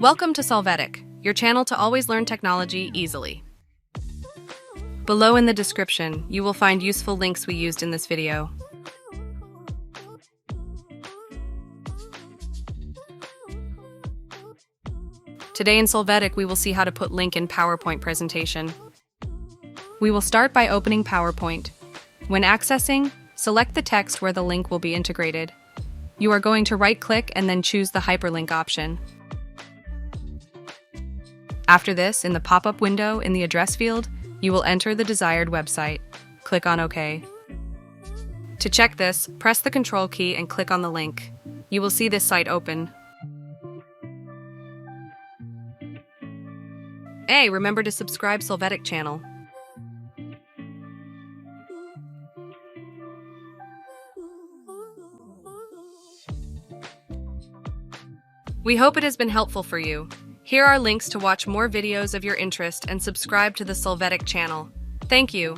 Welcome to Solvetic, your channel to always learn technology easily. Below in the description, you will find useful links we used in this video. Today in Solvetic, we will see how to put link in PowerPoint presentation. We will start by opening PowerPoint. When accessing, select the text where the link will be integrated. You are going to right-click and then choose the hyperlink option. After this, in the pop-up window in the address field, you will enter the desired website. Click on OK. To check this, press the Control key and click on the link. You will see this site open. Hey, remember to subscribe Solvetic channel. We hope it has been helpful for you. Here are links to watch more videos of your interest and subscribe to the Solvetic channel. Thank you.